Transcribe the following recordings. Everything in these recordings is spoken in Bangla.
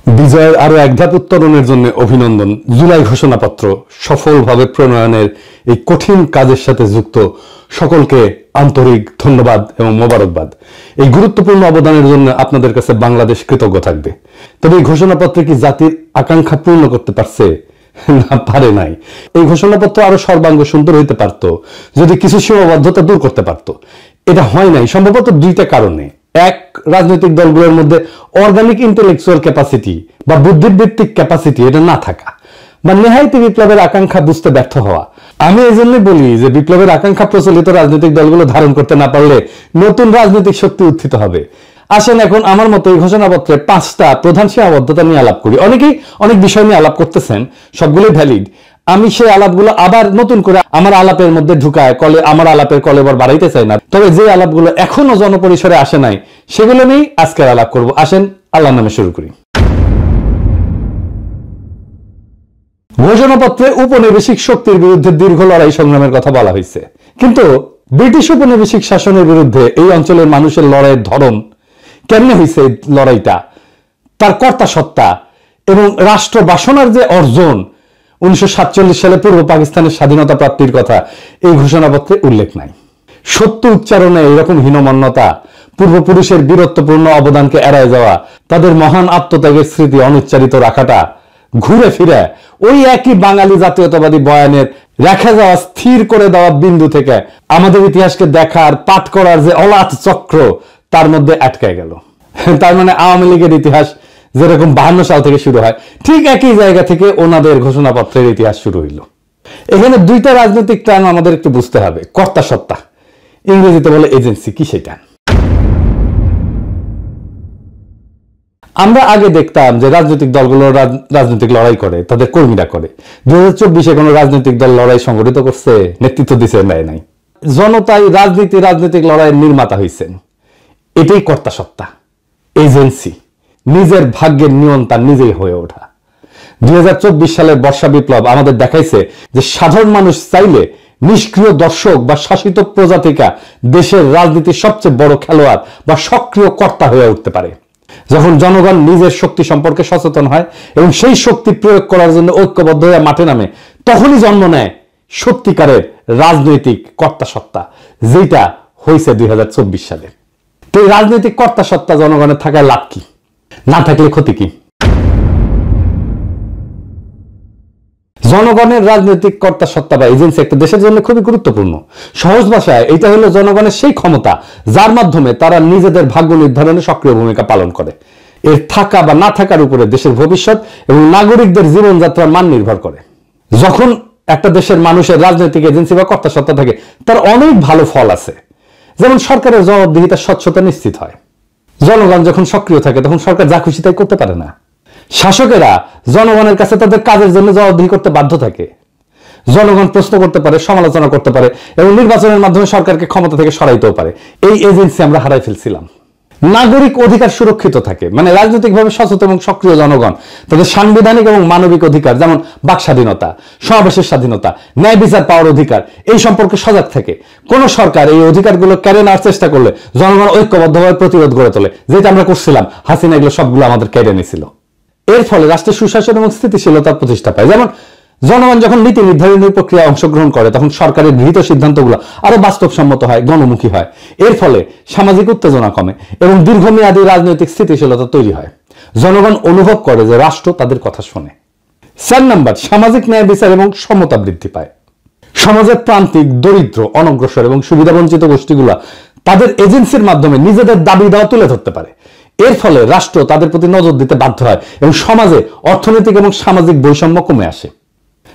বিজয়ের আরো এক ধাপ উত্তরণের জন্য অভিনন্দন। জুলাই ঘোষণাপত্র সফলভাবে প্রণয়নের এই কঠিন কাজের সাথে যুক্ত সকলকে আন্তরিক ধন্যবাদ এবং মোবারকবাদ। এই গুরুত্বপূর্ণ অবদানের জন্য আপনাদের কাছে বাংলাদেশ কৃতজ্ঞ থাকবে। তবে এই ঘোষণাপত্রে কি জাতির আকাঙ্ক্ষা পূর্ণ করতে পারছে? না, পারে নাই। এই ঘোষণাপত্র আরো সর্বাঙ্গ সুন্দর হইতে পারত যদি কিছু সীমাবদ্ধতা দূর করতে পারত। এটা হয় নাই সম্ভবত দুইটা কারণে। এক, রাজনৈতিক দলগুলোর মধ্যে অর্গানিক ইন্টেলেকচুয়াল ক্যাপাসিটি বা বুদ্ধিবৃত্তিক ক্যাপাসিটি এটা না থাকা, বা নেহায়তি বিপ্লবের আকাঙ্ক্ষা বুঝতে ব্যর্থ হওয়া। আমি এই জন্য বলি যে বিপ্লবের আকাঙ্ক্ষা প্রচলিত রাজনৈতিক দলগুলো ধারণ করতে না পারলে নতুন রাজনৈতিক শক্তি উত্থিত হবে। আসেন এখন আমার মতো এই ঘোষণাপত্রে 5টা প্রধান সীমাবদ্ধতা নিয়ে আলাপ করি। অনেকেই অনেক বিষয় নিয়ে আলাপ করতেছেন, সবগুলোই ভ্যালিড। আমি সেই আলাপগুলো আবার নতুন করে আমার আলাপের মধ্যে ঢুকায় আমার আলাপের কলেবর বাড়াইতে চাই না। তবে যে আলাপগুলো এখনো জনপরিসরে আসে নাই সেগুলো নিয়েই আজকের আলাপ করব। আসেন আল্লাহর নামে শুরু করি। ঘোষণাপত্রে উপনিবেশিক শক্তির বিরুদ্ধে দীর্ঘ লড়াই সংগ্রামের কথা বলা হয়েছে, কিন্তু ব্রিটিশ উপনিবেশিক শাসনের বিরুদ্ধে এই অঞ্চলের মানুষের লড়াইয়ের ধরন কেমনে হয়েছে, লড়াইটা, তার কর্তা সত্তা এবং রাষ্ট্র বাসনার যে অর্জন 1947 সালে পূর্ব পাকিস্তানের স্বাধীনতা প্রাপ্তির কথা এই ঘোষণাপত্রে উল্লেখ নাই। সত্য উচ্চারণে এরকম হীনমন্যতা, পূর্বপুরুষের বীরত্বপূর্ণ অবদানকে এড়ায় যাওয়া, তাদের মহান আত্মত্যাগের স্মৃতি অনুচ্চারিত রাখাটা ঘুরে ফিরে ওই একই বাঙালি জাতীয়তাবাদী বয়ানের রেখে যাওয়া, স্থির করে দেওয়া বিন্দু থেকে আমাদের ইতিহাসকে দেখার, পাঠ করার যে অলাথ চক্র তার মধ্যে আটকায় গেল। তার মানে আওয়ামী লীগের ইতিহাস যেরকম 52 সাল থেকে শুরু হয়, ঠিক একই জায়গা থেকে ওনাদের ঘোষণাপত্রের ইতিহাস শুরু হইল। এখানে দুইটা রাজনৈতিক টার্ম আমাদের একটু বুঝতে হবে। কর্তা সত্তা, ইংরেজিতে বলে এজেন্সি, কি সেটা? আমরা আগে দেখতাম যে রাজনৈতিক দলগুলো রাজনৈতিক লড়াই করে, তাদের কর্মীরা করে। 2024-এ কোনো রাজনৈতিক দল লড়াই সংগঠিত করছে, নেতৃত্ব দিচ্ছে? নাই। জনতাই রাজনৈতিক লড়াইয়ের নির্মাতা হয়েছেন। এটাই কর্তা সত্তা, এজেন্সি, নিজের ভাগ্যের নিয়ন্ত্রণ নিজেই হয়ে ওঠা। 2024 সালের বর্ষা বিপ্লব আমাদের দেখাইছে যে সাধারণ মানুষ চাইলে নিষ্ক্রিয় দর্শক বা শাসিত প্রজা থেকে দেশের রাজনীতির সবচেয়ে বড় খেলোয়াড় বা সক্রিয় কর্তা হয়ে উঠতে পারে। যখন জনগণ নিজের শক্তি সম্পর্কে সচেতন হয় এবং সেই শক্তি প্রয়োগ করার জন্য ঐক্যবদ্ধ হয়ে মাঠে নামে, তখনই জন্ম নেয় সত্যিকারের রাজনৈতিক কর্তা সত্তা, যেটা হয়েছে 2024 সালে। তো এই রাজনৈতিক কর্তা সত্তা জনগণের থাকায় লাভ কি, না থাকলে ক্ষতি কি? জনগণের রাজনৈতিক কর্তা সত্তা বা এজেন্সি একটা দেশের জন্য খুবই গুরুত্বপূর্ণ। সহজ ভাষায় এটা হলো জনগণের সেই ক্ষমতা যার মাধ্যমে তারা নিজেদের ভাগ্য নির্ধারণে সক্রিয় ভূমিকা পালন করে। এর থাকা বা না থাকার উপরে দেশের ভবিষ্যৎ এবং নাগরিকদের জীবনযাত্রার মান নির্ভর করে। যখন একটা দেশের মানুষের রাজনৈতিক এজেন্সি বা কর্তা সত্তা থাকে, তার অনেক ভালো ফল আছে। যেমন সরকারের জবাবদিহিতার স্বচ্ছতা নিশ্চিত হয়। জনগণ যখন সক্রিয় থাকে তখন সরকার যা খুশি তাই করতে পারে না। শাসকেরা জনগণের কাছে তাদের কাজের জন্য জবাবদিহি করতে বাধ্য থাকে। জনগণ প্রশ্ন করতে পারে, সমালোচনা করতে পারে এবং নির্বাচনের মাধ্যমে সরকারকে ক্ষমতা থেকে সরাইতেও পারে। এই এজেন্সি আমরা হারাই ফেলছিলাম। নাগরিক অধিকার সুরক্ষিত থাকে, মানে রাজনৈতিকভাবে সচেতন এবং সক্রিয় জনগণ তাদের সাংবিধানিক এবং মানবিক অধিকার, যেমন বাক স্বাধীনতা, সমাবেশের স্বাধীনতা, ন্যায় বিচার পাওয়ার অধিকার, এই সম্পর্কে সজাগ থাকে। কোন সরকার এই অধিকারগুলো কেড়ে নেওয়ার চেষ্টা করলে জনগণ ঐক্যবদ্ধভাবে প্রতিরোধ গড়ে তোলে, যেটা আমরা করছিলাম। হাসিনা এগুলো সবগুলো আমাদের কেড়ে নিয়েছিল। এর ফলে রাষ্ট্রের সুশাসন এবং স্থিতিশীলতার প্রতিষ্ঠা পায়। যেমন জনগণ যখন নীতি নির্ধারণের প্রক্রিয়ায় অংশগ্রহণ করে, তখন সরকারের গৃহীত সিদ্ধান্তগুলো আরো বাস্তবসম্মত হয়, গণমুখী হয়। এর ফলে সামাজিক উত্তেজনা কমে এবং দীর্ঘমেয়াদী রাজনৈতিক স্থিতিশীলতা তৈরি হয়। জনগণ অনুভব করে যে রাষ্ট্র তাদের কথা শোনে। 4 নাম্বার, সামাজিক ন্যায় বিচার এবং সমতা বৃদ্ধি পায়। সমাজের প্রান্তিক, দরিদ্র, অনগ্রসর এবং সুবিধাবঞ্চিত গোষ্ঠীগুলা তাদের এজেন্সির মাধ্যমে নিজেদের দাবি দাওয়া তুলে ধরতে পারে। এর ফলে রাষ্ট্র তাদের প্রতি নজর দিতে বাধ্য হয় এবং সমাজে অর্থনৈতিক এবং সামাজিক বৈষম্য কমে আসে।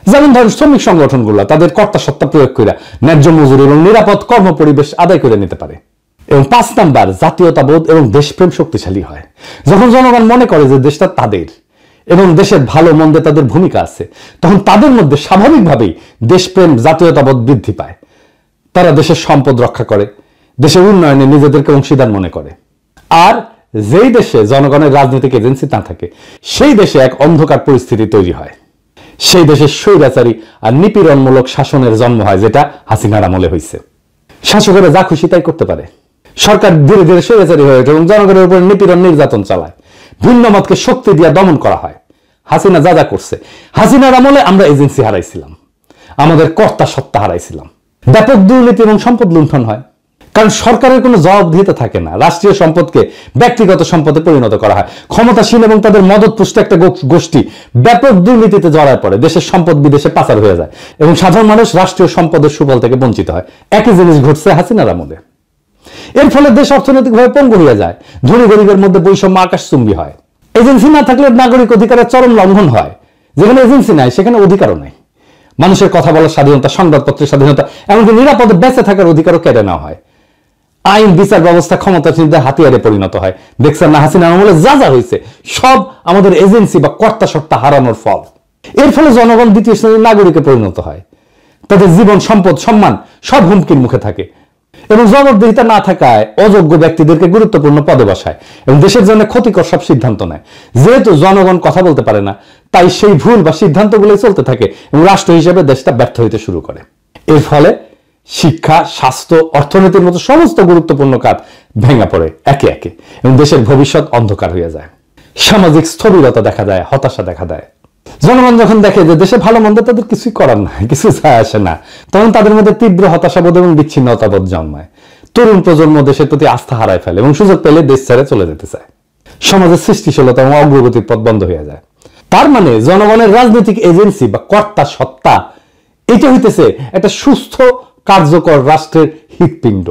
যেমন ধরেন শ্রমিক সংগঠনগুলো তাদের কর্তা সত্তা প্রয়োগ করে ন্যায্য মজুরি এবং নিরাপদ কর্মপরিবেশ আদায় করে নিতে পারে। এবং 5 নাম্বার, জাতীয়তাবোধ এবং দেশপ্রেম শক্তিশালী হয়। যখন জনগণ মনে করে যে দেশটা তাদের এবং দেশের ভালো মন্দে তাদের ভূমিকা আছে, তখন তাদের মধ্যে স্বাভাবিকভাবেই দেশপ্রেম, জাতীয়তাবোধ বৃদ্ধি পায়। তারা দেশের সম্পদ রক্ষা করে, দেশের উন্নয়নে নিজেদেরকে অংশীদার মনে করে। আর যেই দেশে জনগণের রাজনৈতিক এজেন্সি না থাকে, সেই দেশে এক অন্ধকার পরিস্থিতি তৈরি হয়। সেই দেশে স্বৈরাচারী আর নিপীড়নমূলক শাসনের জন্ম হয়, যেটা হাসিনার আমলে হয়েছে। শাসকেরা যা খুশি তাই করতে পারে। সরকার ধীরে ধীরে স্বৈরাচারী হয়ে ওঠে এবং জনগণের উপর নিপীড়ন, নির্যাতন চালায়। ভিন্ন মতকে শক্তি দিয়ে দমন করা হয়। হাসিনা যা যা করছে, হাসিনার আমলে আমরা এজেন্সি হারাইছিলাম, আমাদের কর্তা সত্তা হারাইছিলাম, ব্যাপক দুর্নীতি এবং সম্পদ লুণ্ঠন হয়। কারণ সরকারের কোনো জবাবদিহিতা থাকে না, রাষ্ট্রীয় সম্পদকে ব্যক্তিগত সম্পদে পরিণত করা হয়। ক্ষমতাসীন এবং তাদের মদতপুষ্ট একটা গোষ্ঠী ব্যাপক দুর্নীতিতে জড়ায় পড়ে, দেশের সম্পদ বিদেশে পাচার হয়ে যায় এবং সাধারণ মানুষ রাষ্ট্রীয় সম্পদের সুফল থেকে বঞ্চিত হয়। একই জিনিস ঘটছে হাসিনার আমলে। এর ফলে দেশ অর্থনৈতিকভাবে পঙ্গু হয়ে যায়, ধনী গরিবের মধ্যে বৈষম্য আকাশচুম্বী হয়। এজেন্সি না থাকলে নাগরিক অধিকারের চরম লঙ্ঘন হয়। যেখানে এজেন্সি নাই সেখানে অধিকারও নাই। মানুষের কথা বলার স্বাধীনতা, সংবাদপত্রের স্বাধীনতা, এমনকি নিরাপদে বেঁচে থাকার অধিকারও কেড়ে নেওয়া হয়। আইন বিচার ব্যবস্থা ক্ষমতাসীনদের হাতিয়ারে পরিণত হয়। দেখছেন না হাসিনার আমলে যা যা হয়েছে, সব আমাদের এজেন্সি বা কর্তা সত্তা হারানোর ফল। এর ফলে জনগণ দ্বিতীয় শ্রেণীর নাগরিকে পরিণত হয়, তাদের জীবন, সম্পদ, সম্মান সব হুমকির মুখে থাকে এবং জবাবদিহিতা না থাকায় অযোগ্য ব্যক্তিদেরকে গুরুত্বপূর্ণ পদে বসায় এবং দেশের জন্য ক্ষতিকর সব সিদ্ধান্ত নেয়। যেহেতু জনগণ কথা বলতে পারে না, তাই সেই ভুল বা সিদ্ধান্তগুলোই চলতে থাকে এবং রাষ্ট্র হিসেবে দেশটা ব্যর্থ হইতে শুরু করে। এর ফলে শিক্ষা, স্বাস্থ্য, অর্থনীতির মতো সমস্ত গুরুত্বপূর্ণ কাজ ভেঙে পড়ে একে একে এবং দেশের ভবিষ্যৎ অন্ধকার হয়ে যায়। সামাজিক স্থবিরতা দেখা দেয়, হতাশা দেখা দেয়। জনগণ যখন দেখে যে দেশে ভালো মন্দ তাদের কিছুই করার নাই, কিছু যায় আসে না, তখন তাদের মধ্যে তীব্র হতাশাবোধ এবং বিচ্ছিন্নতাবোধ জন্মায়। তরুণ প্রজন্ম দেশের প্রতি আস্থা হারায় ফেলে এবং সুযোগ পেলে দেশ ছেড়ে চলে যেতে চায়। সমাজের সৃষ্টিশীলতা এবং অগ্রগতির পথ বন্ধ হয়ে যায়। তার মানে জনগণের রাজনৈতিক এজেন্সি বা কর্তা সত্তা, এটা হইতেছে একটা সুস্থ কার্যকর রাষ্ট্রের হৃৎপিণ্ড।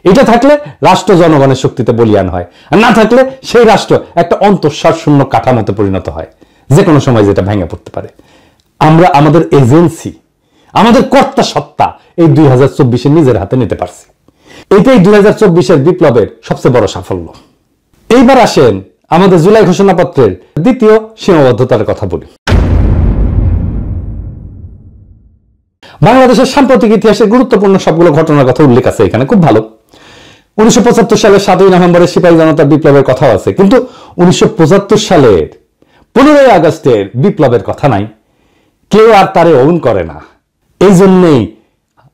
এটা থাকলে রাষ্ট্র জনগণের শক্তিতে বলিয়ান হয়, আর না থাকলে সেই রাষ্ট্র একটা অন্তঃসার শূন্য কাঠামোতে পরিণত হয়, যে কোনো সময় যেটা ভেঙে পড়তে পারে। আমরা আমাদের এজেন্সি, আমাদের কর্তা সত্তা এই 2024 নিজের হাতে নিতে পারছি। এটাই 2024 বিপ্লবের সবচেয়ে বড় সাফল্য। এইবার আসেন আমাদের জুলাই ঘোষণাপত্রের দ্বিতীয় সীমাবদ্ধতার কথা বলি। বাংলাদেশের সাম্প্রতিক ইতিহাসের গুরুত্বপূর্ণ সবগুলো ঘটনার কথা উল্লেখ আছে এখানে, খুব ভালো। 1975 সালের 7ই নভেম্বরের সিপাহী জনতা বিপ্লবের কথাও আছে, কিন্তু 1975 সালের 15ই আগস্টের বিপ্লবের কথা নাই। কেউ আর তারে ওন করে না। এই জন্যেই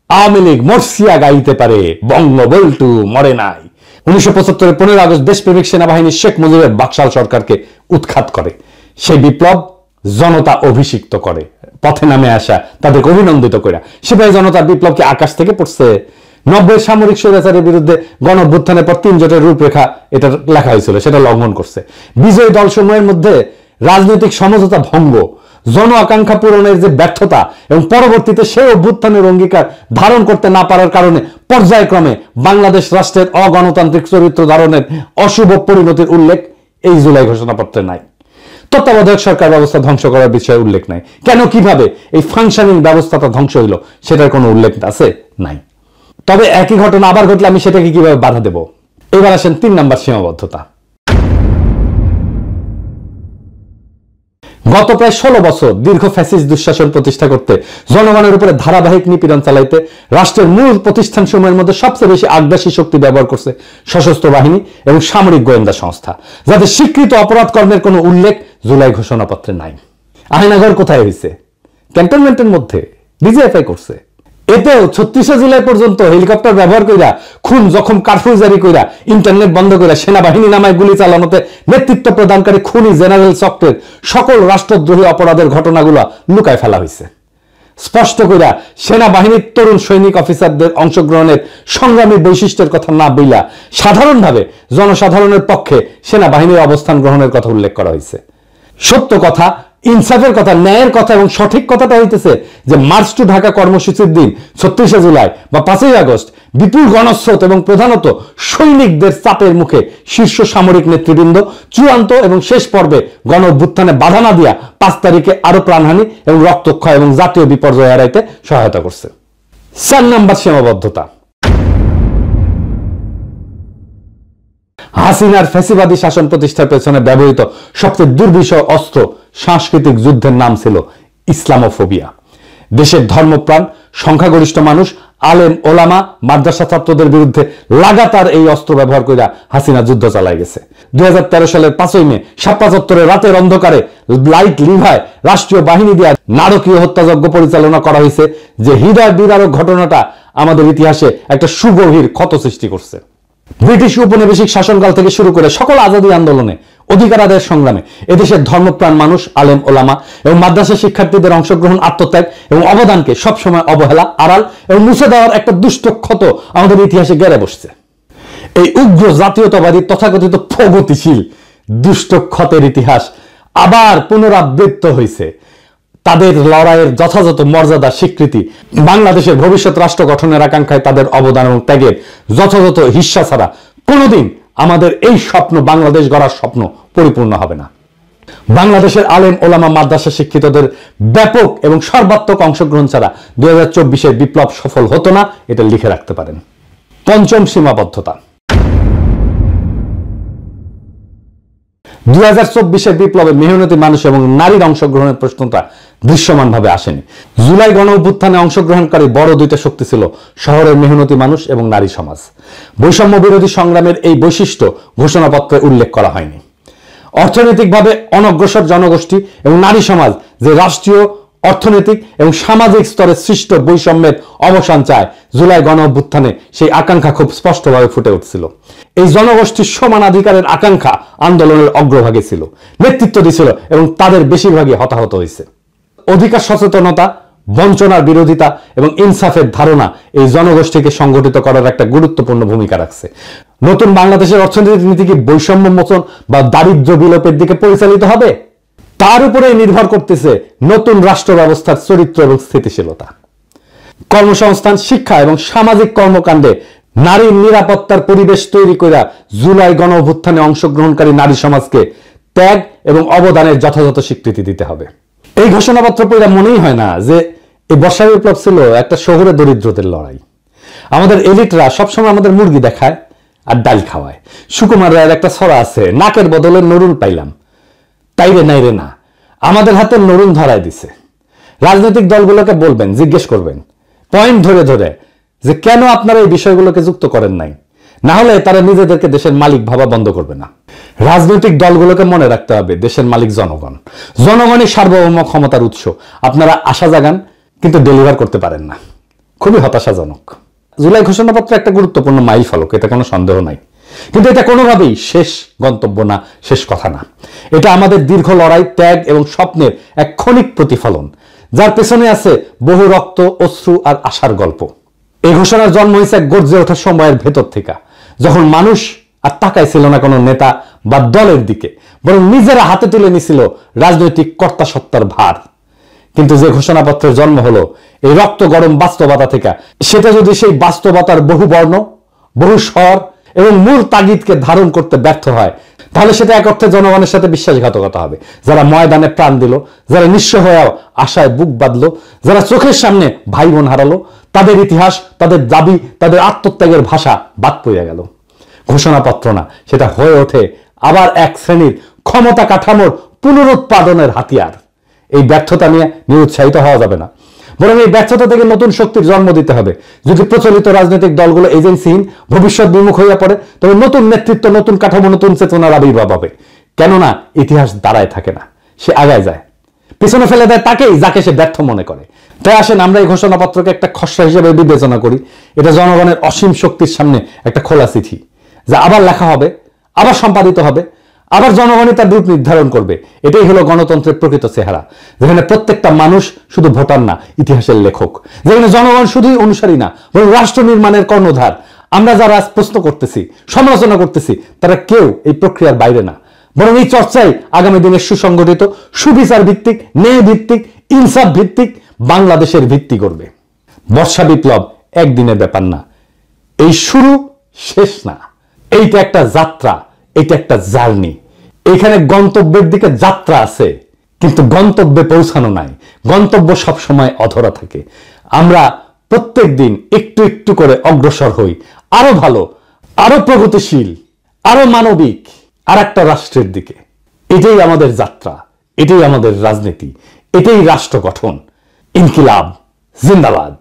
আওয়ামী লীগ মরসিয়া গাইতে পারে, বঙ্গবন্ধু মরে নাই। 1975 15 আগস্ট দেশপ্রেমিক সেনাবাহিনী শেখ মুজিবের বাকশাল সরকারকে উৎখাত করে। সেই বিপ্লব জনতা অভিষিক্ত করে, পথে নামে আসা তাদেরকে অভিনন্দিত করে। সিপাহী জনতার বিপ্লব কি আকাশ থেকে পড়ছে? 90 সামরিক স্বৈরাচারের বিরুদ্ধে গণ অভ্যুত্থানের পর 3 জোটের রূপরেখা এটা লেখা হয়েছিল, সেটা লঙ্ঘন করছে। বিজয়ী দলসমূহের মধ্যে রাজনৈতিক সমঝোতা ভঙ্গ, জন আকাঙ্ক্ষা পূরণের যে ব্যর্থতা এবং পরবর্তীতে সেই অভ্যুত্থানের অঙ্গীকার ধারণ করতে না পারার কারণে পর্যায়ক্রমে বাংলাদেশ রাষ্ট্রের অগণতান্ত্রিক চরিত্র ধারণের অশুভ পরিণতির উল্লেখ এই জুলাই ঘোষণাপত্রে নাই। তত্ত্বাবধায়ক সরকার ব্যবস্থা ধ্বংস করার বিষয়ে উল্লেখ নাই। কেন, কিভাবে এই ফাংশনিং ব্যবস্থাটা ধ্বংস হইল সেটার কোনো উল্লেখ আছে? নাই। তবে একই ঘটনা আবার ঘটলে আমি সেটাকে কিভাবে বাধা দেব? এবার আসেন 3 নম্বর সীমাবদ্ধতা। গত প্রায় 16 বছর দীর্ঘ ফ্যাসিস্ট দুঃশাসন প্রতিষ্ঠা করতে, জনগণের উপরে ধারাবাহিক নিপীড়ন চালাইতে রাষ্ট্রের মূল প্রতিষ্ঠানসমূহের মধ্যে সবচেয়ে বেশি আগ্রাসী শক্তি ব্যবহার করছে সশস্ত্র বাহিনী এবং সামরিক গোয়েন্দা সংস্থা, যাদের স্বীকৃত অপরাধ কর্মের কোনো উল্লেখ জুলাই ঘোষণাপত্রে নাই। আয়নাঘর কোথায় হয়েছে? ক্যান্টনমেন্টের মধ্যে ডিজিএফআই করছে। এতেও 36 জুলাই পর্যন্ত হেলিকপ্টার ব্যবহার কইরা, খুন জখম কারফিউ জারি কইরা, ইন্টারনেট বন্ধ কইরা, সেনাবাহিনী নামায় গুলি চালানোতে নেতৃত্ব প্রদানকারী খুনি জেনারেল চক্রের সকল রাষ্ট্রদ্রোহী অপরাধের ঘটনাগুলো লুকায় ফেলা হয়েছে। স্পষ্ট কইরা সেনাবাহিনীর তরুণ সৈনিক অফিসারদের অংশগ্রহণের সংগ্রামী বৈশিষ্ট্যের কথা না বইলা সাধারণভাবে জনসাধারণের পক্ষে সেনাবাহিনীর অবস্থান গ্রহণের কথা উল্লেখ করা হয়েছে। সত্য কথা, ইনসাফের কথা, ন্যায়ের কথা এবং সঠিক কথাটা হইতেছে যে মার্চ টু ঢাকা কর্মসূচির দিন 36 জুলাই বা 5ই আগস্ট বিপুল গণস্রোত এবং প্রধানত সৈনিকদের চাপের মুখে শীর্ষ সামরিক নেতৃবৃন্দ চূড়ান্ত এবং শেষ পর্বে গণ অভ্যুত্থানে বাধা না দিয়া 5 তারিখে আরো প্রাণহানি এবং রক্তক্ষয় এবং জাতীয় বিপর্যয় এড়াইতে সহায়তা করছে। 4 নম্বর সীমাবদ্ধতা। হাসিনার ফ্যাসিবাদী শাসন প্রতিষ্ঠার পেছনে ব্যবহৃত সবচেয়ে দুর্বিষহ অস্ত্র সাংস্কৃতিক যুদ্ধের নাম ছিল ইসলামোফোবিয়া। দেশের ধর্মপ্রাণ সংখ্যাগরিষ্ঠ মানুষ, আলেম ওলামা, মাদ্রাসা ছাত্রদের বিরুদ্ধে লাগাতার এই অস্ত্র ব্যবহার করে হাসিনা যুদ্ধ চালায় গেছে। 2013 সালের 5ই মে শাপলা চত্বরে রাতের অন্ধকারে লাইট লিভায় রাষ্ট্রীয় বাহিনী দিয়ে নারকীয় হত্যাযজ্ঞ পরিচালনা করা হয়েছে, যে হৃদয় বিদারক ঘটনাটা আমাদের ইতিহাসে একটা সুগভীর ক্ষত সৃষ্টি করছে। ব্রিটিশ উপনিবেশিক শাসনকাল থেকে শুরু করে সকল আজাদী আন্দোলনে অধিকার আদায়ের সংগ্রামে এদেশের ধর্মপ্রাণ মানুষ, আলেম ওলামা এবং মাদ্রাসা শিক্ষার্থীদের অংশগ্রহণ, আত্মত্যাগ এবং অবদানকে সবসময় অবহেলা, আড়াল এবং মুছে দেওয়ার একটা দুষ্ট ক্ষত আমাদের ইতিহাসে গেড়ে বসছে। এই উগ্র জাতীয়তাবাদী তথাকথিত প্রগতিশীল দুষ্ট ক্ষতের ইতিহাস আবার পুনরাবৃত্ত হয়েছে। তাদের লড়াইয়ের যথাযথ মর্যাদা স্বীকৃতি, বাংলাদেশের ভবিষ্যৎ রাষ্ট্র গঠনের আকাঙ্ক্ষায় তাদের অবদান এবং ত্যাগের যথাযথ হিস্সা ছাড়া কোনোদিন আমাদের এই স্বপ্ন, বাংলাদেশ গড়ার স্বপ্ন পরিপূর্ণ হবে না। বাংলাদেশের আলেম ওলামা মাদ্রাসা শিক্ষিতদের ব্যাপক এবং সর্বাত্মক অংশগ্রহণ ছাড়া 2024-এর বিপ্লব সফল হতো না, এটা লিখে রাখতে পারেন। পঞ্চম, সীমাবদ্ধতা। 2024-এর বিপ্লবে মেহনতি মানুষ এবং নারীর অংশগ্রহণের প্রশ্নটা দৃশ্যমানভাবে আসেনি। জুলাই গণ অভ্যুত্থানে অংশগ্রহণকারী বড় দুইটা শক্তি ছিল শহরের মেহনতি মানুষ এবং নারী সমাজ। বৈষম্য বিরোধী সংগ্রামের এই বৈশিষ্ট্য ঘোষণাপত্রে উল্লেখ করা হয়নি। অর্থনৈতিকভাবে অনগ্রসর জনগোষ্ঠী এবং নারী সমাজ যে রাষ্ট্রীয়, অর্থনৈতিক এবং সামাজিক স্তরে সৃষ্ট বৈষম্যের অবসান চায়, জুলাই গণ অভ্যুত্থানে সেই আকাঙ্ক্ষা খুব স্পষ্টভাবে ফুটে উঠছিল। এই জনগোষ্ঠীর সমানাধিকারের আকাঙ্ক্ষা আন্দোলনের অগ্রভাগে ছিল, নেতৃত্ব দিছিল এবং তাদের বেশিরভাগই হতাহত হয়েছে। অধিকার সচেতনতা, বঞ্চনার বিরোধিতা এবং ইনসাফের ধারণা এই জনগোষ্ঠীকে সংগঠিত করার একটা গুরুত্বপূর্ণ ভূমিকা রাখছে। নতুন বাংলাদেশের অর্থনৈতিক নীতি কি বৈষম্য মোচন বা দারিদ্র্য বিলোপের দিকে পরিচালিত হবে? তার উপরে নির্ভর করতেছে নতুন রাষ্ট্র ব্যবস্থার চরিত্র এবং স্থিতিশীলতা। কর্মসংস্থান, শিক্ষা এবং সামাজিক কর্মকাণ্ডে নারীর নিরাপত্তার পরিবেশ তৈরি করে জুলাই গণ অভ্যুত্থানে অংশগ্রহণকারী নারী সমাজকে ত্যাগ এবং অবদানের যথাযথ স্বীকৃতি দিতে হবে। এই ঘোষণাপত্র পড়ে মনেই হয় না যে এই বর্ষা বিপ্লব ছিল একটা শহুরে দরিদ্রদের লড়াই। আমাদের এলিটরা সবসময় আমাদের মুরগি দেখায় আর ডাল খাওয়ায়। সুকুমার রায়ের একটা ছড়া আছে, নাকের বদলে নরুন পাইলাম, তাইরে নাইরে না। আমাদের হাতে নরুন ধরায় দিছে। রাজনৈতিক দলগুলোকে বলবেন, জিজ্ঞেস করবেন পয়েন্ট ধরে ধরে যে কেন আপনারা এই বিষয়গুলোকে যুক্ত করেন নাই, না হলে তারা নিজেদেরকে দেশের মালিক ভাবা বন্ধ করবে না। রাজনৈতিক দলগুলোকে মনে রাখতে হবে দেশের মালিক জনগণ, জনগণই সার্বভৌম ক্ষমতার উৎস। আপনারা আশা জাগান কিন্তু ডেলিভার করতে পারেন না, খুবই হতাশাজনক। জুলাই ঘোষণাপত্র একটা গুরুত্বপূর্ণ মাইল ফলক, এতে কোনো সন্দেহ নাই, কিন্তু এটা কোনোভাবেই শেষ গন্তব্য না, শেষ কথা না। এটা আমাদের দীর্ঘ লড়াই, ত্যাগ এবং স্বপ্নের এক ক্ষণিক প্রতিফলন, যার পেছনে আছে বহু রক্ত, অশ্রু আর আশার গল্প। এই ঘোষণার জন্ম হয়েছে এক গর্জে ওঠা সময়ের ভেতর থেকে, যখন মানুষ আর তাকাইছিল না কোনো নেতা বা দলের দিকে, বরং নিজেরা হাতে তুলে নিছিল রাজনৈতিক কর্তাসত্তার ভার। কিন্তু যে ঘোষণাপত্রের জন্ম হলো এই রক্ত গরম বাস্তবতা থেকে, সেটা যদি সেই বাস্তবতার বহু বর্ণ, বহু স্বর এবং মূল তাগিদকে ধারণ করতে ব্যর্থ হয়, তাহলে সেটা এক অর্থে জনগণের সাথে বিশ্বাসঘাতকতা হবে। যারা ময়দানে প্রাণ দিল, যারা নিঃস্ব হয়েও আশায় বুক বাঁধল, যারা চোখের সামনে ভাই বোন হারালো, তাদের ইতিহাস, তাদের দাবি, তাদের আত্মত্যাগের ভাষা বাদ পড়ে গেল। ঘোষণাপত্র না, সেটা হয়ে ওঠে আবার এক শ্রেণীর ক্ষমতা কাঠামোর পুনরুৎপাদনের হাতিয়ার। এই ব্যর্থতা নিয়ে নিরুৎসাহিত হওয়া যাবে না, বরং এই ব্যর্থতা থেকে নতুন শক্তির জন্ম দিতে হবে। যদি প্রচলিত রাজনৈতিক দলগুলো এজেন্সিহীন, ভবিষ্যৎ বিমুখ হইয়া পড়ে, তবে নতুন নেতৃত্ব, নতুন কাঠামো, নতুন চেতনার আবির্ভাব হবে। কেননা ইতিহাস দাঁড়ায় থাকে না, সে আগায় যায়, পিছনে ফেলে দেয় তাকেই যাকে সে ব্যর্থ মনে করে। তাই আসেন আমরা এই ঘোষণাপত্রকে একটা খসড়া হিসেবে বিবেচনা করি। এটা জনগণের অসীম শক্তির সামনে একটা খোলা চিঠি, যা আবার লেখা হবে, আবার সম্পাদিত হবে, আবার জনগণই তার রূপ নির্ধারণ করবে। এটাই হলো গণতন্ত্রের প্রকৃত চেহারা, যেখানে প্রত্যেকটা মানুষ শুধু ভোটার না, ইতিহাসের লেখক, যেখানে জনগণ শুধুই অনুসারী না, বরং রাষ্ট্র নির্মাণের কর্ণধার। আমরা যারা আজ প্রশ্ন করতেছি, সমালোচনা করতেছি, তারা কেউ এই প্রক্রিয়ার বাইরে না, বরং এই চর্চাই আগামী দিনের সুসংগঠিত, সুবিচার ভিত্তিক, ন্যায় ভিত্তিক, ইনসাফ ভিত্তিক বাংলাদেশের ভিত্তি করবে। বর্ষা বিপ্লব একদিনের ব্যাপার না, এই শুরু, শেষ না। এইটা একটা যাত্রা, এটা একটা জার্নি। এখানে গন্তব্যের দিকে যাত্রা আছে, কিন্তু গন্তব্যে পৌঁছানো নাই। গন্তব্য সবসময় অধরা থাকে। আমরা প্রত্যেক দিন একটু একটু করে অগ্রসর হই আরো ভালো, আরো প্রগতিশীল, আরো মানবিক আর একটা রাষ্ট্রের দিকে। এটাই আমাদের যাত্রা, এটাই আমাদের রাজনীতি, এটাই রাষ্ট্র গঠন। ইনকিলাব জিন্দাবাদ।